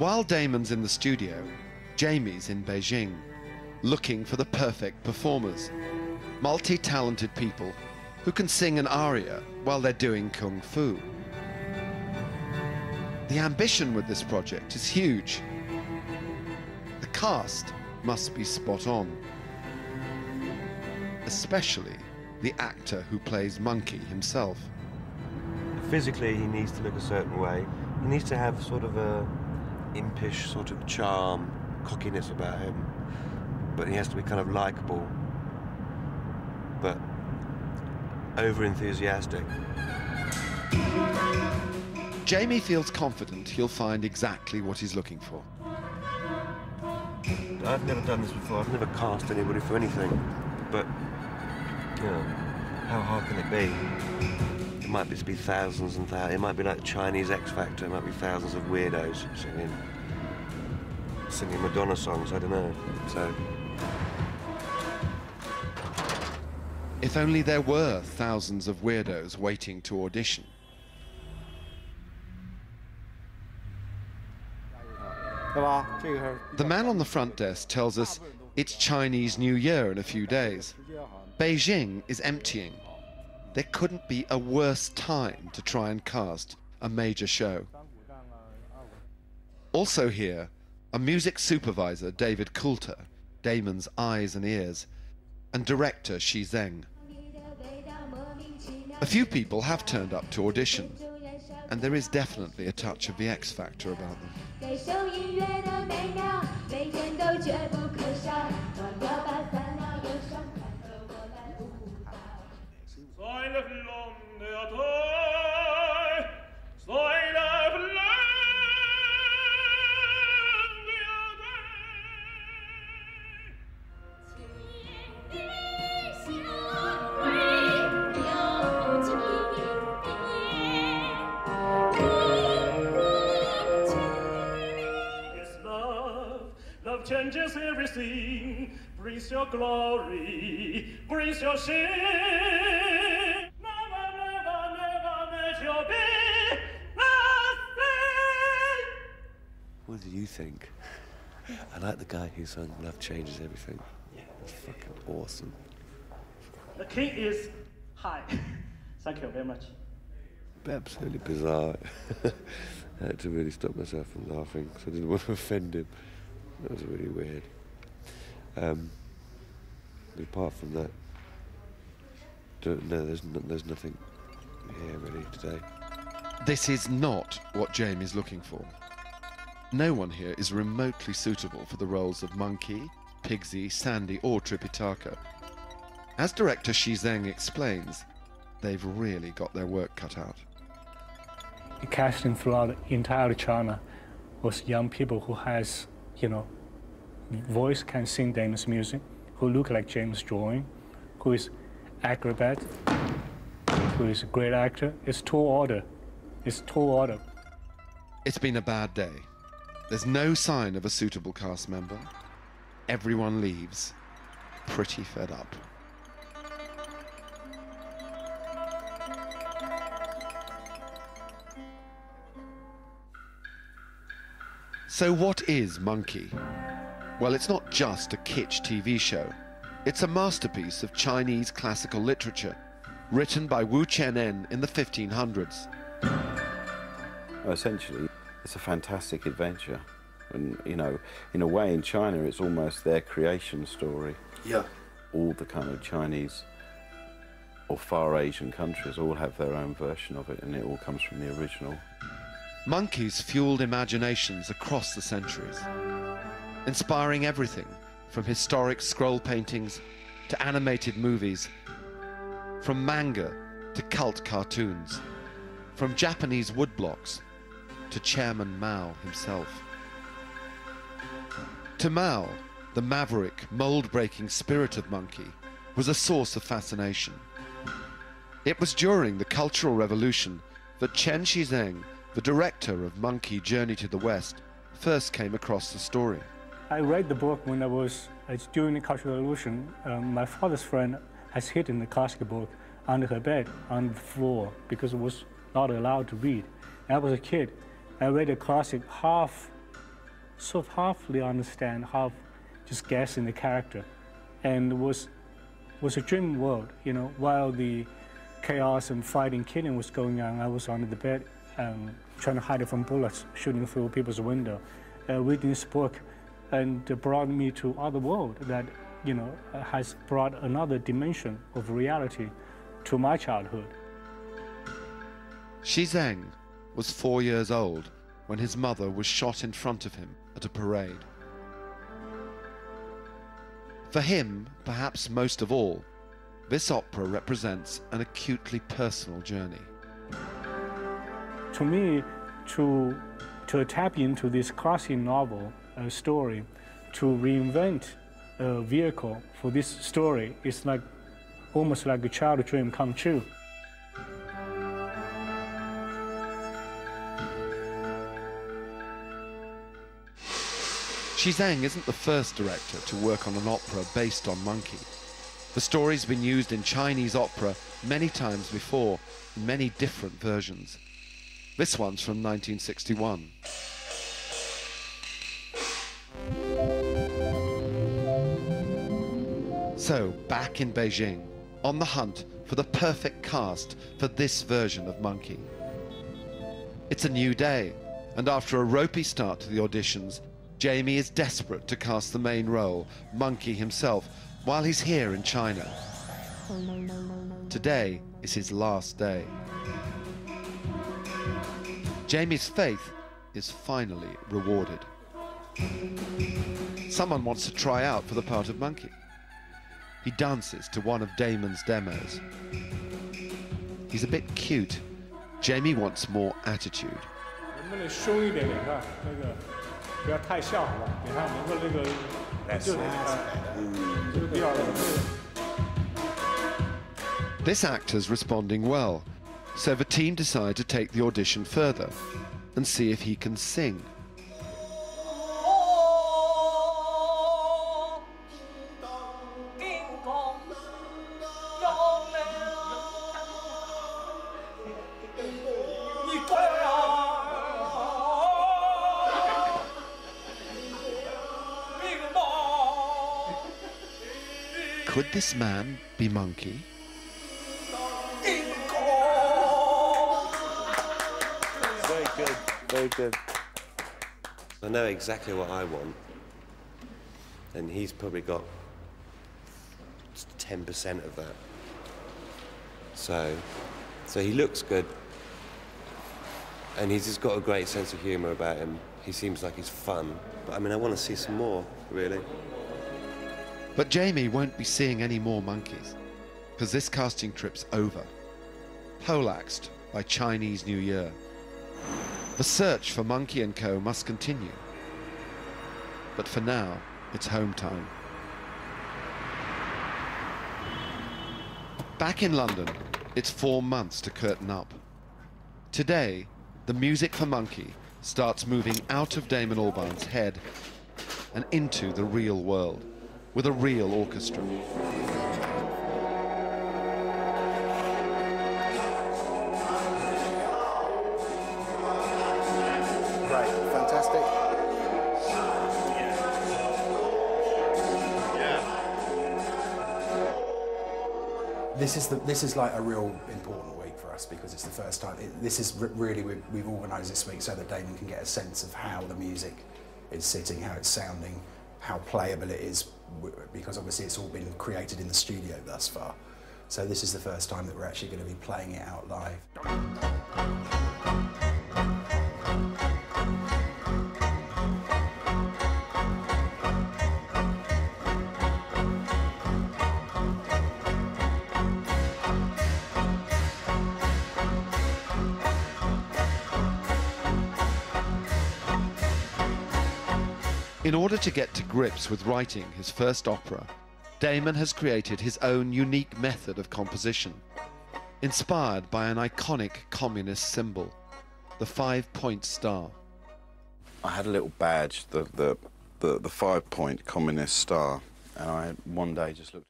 While Damon's in the studio, Jamie's in Beijing, looking for the perfect performers, multi-talented people who can sing an aria while they're doing kung fu. The ambition with this project is huge. The cast must be spot on, especially the actor who plays Monkey himself. Physically, he needs to look a certain way. He needs to have sort of a impish sort of charm, cockiness about him. But he has to be kind of likeable, but over-enthusiastic. Jamie feels confident he'll find exactly what he's looking for. I've never done this before. I've never cast anybody for anything. But, you know, how hard can it be? It might just be thousands and thousands. It might be like Chinese X Factor. It might be thousands of weirdos singing Madonna songs. I don't know. So. If only there were thousands of weirdos waiting to audition. The man on the front desk tells us it's Chinese New Year in a few days. Beijing is emptying. There couldn't be a worse time to try and cast a major show. Also here, a music supervisor, David Coulter, Damon's eyes and ears, and director Xi Zheng. A few people have turned up to audition, and there is definitely a touch of the X Factor about them. Changes everything, brings your glory, brings your shame. Never, never, never let your be nothing. What do you think? I like the guy who sung Love Changes Everything. That's fucking awesome. The key is high. Thank you very much. Absolutely bizarre. I had to really stop myself from laughing because I didn't want to offend him. That was really weird. But apart from that, no, there's nothing here really today. This is not what Jamie's looking for. No one here is remotely suitable for the roles of Monkey, Pigsy, Sandy or Tripitaka. As director Xi Zheng explains, they've really got their work cut out. The casting throughout entire China was young people who has, you know, voice can sing Damon's music, who look like James' drawing, who is acrobat, who is a great actor. It's tall order. It's tall order. It's been a bad day. There's no sign of a suitable cast member. Everyone leaves, pretty fed up. So what is Monkey? Well, it's not just a kitsch TV show. It's a masterpiece of Chinese classical literature, written by Wu Qianen in the 1500s. Well, essentially, it's a fantastic adventure. And, you know, in a way, in China, it's almost their creation story. Yeah. All the kind of Chinese or Far Asian countries all have their own version of it, and it all comes from the original. Monkeys fueled imaginations across the centuries, inspiring everything from historic scroll paintings to animated movies, from manga to cult cartoons, from Japanese woodblocks to Chairman Mao himself. To Mao, the maverick, mold-breaking spirit of Monkey was a source of fascination. It was during the Cultural Revolution that Chen Shizheng, the director of Monkey Journey to the West, first came across the story. I read the book when it's during the Cultural Revolution. My father's friend has hidden the classic book under her bed, on the floor, because it was not allowed to read. And I was a kid. I read a classic half sort of halfly understand, half just guessing the character, and was a dream world. You know, while the chaos and fighting, killing was going on, I was under the bed, trying to hide it from bullets shooting through people's window, reading this book, and brought me to other world that, you know, has brought another dimension of reality to my childhood. Xi Zheng was 4 years old when his mother was shot in front of him at a parade. For him, perhaps most of all, this opera represents an acutely personal journey. To me, to tap into this classic novel story, to reinvent a vehicle for this story is like almost like a childhood dream come true. Xi Zheng isn't the first director to work on an opera based on Monkey. The story's been used in Chinese opera many times before, in many different versions. This one's from 1961. So, back in Beijing, on the hunt for the perfect cast for this version of Monkey. It's a new day, and after a ropey start to the auditions, Jamie is desperate to cast the main role, Monkey himself, while he's here in China. Today is his last day. Jamie's faith is finally rewarded. Someone wants to try out for the part of Monkey. He dances to one of Damon's demos. He's a bit cute. Jamie wants more attitude. This actor's responding well, so the team decide to take the audition further and see if he can sing. Could this man be Monkey? Very good, very good. I know exactly what I want, and he's probably got 10% of that. So he looks good, and he's just got a great sense of humour about him. He seems like he's fun, but I mean, I want to see some more, really. But Jamie won't be seeing any more monkeys, because this casting trip's over, poleaxed by Chinese New Year. The search for Monkey & Co. must continue, but for now, it's home time. Back in London, it's 4 months to curtain up. Today, the music for Monkey starts moving out of Damon Albarn's head and into the real world, with a real orchestra. Great, fantastic. This is like a real important week for us because it's the first time. This is really we've organised this week so that Damon can get a sense of how the music is sitting, how it's sounding, how playable it is, because obviously it's all been created in the studio thus far. So this is the first time that we're actually going to be playing it out live. In order to get to grips with writing his first opera, Damon has created his own unique method of composition, inspired by an iconic communist symbol, the 5-point star. I had a little badge, the 5-point communist star, and I one day just looked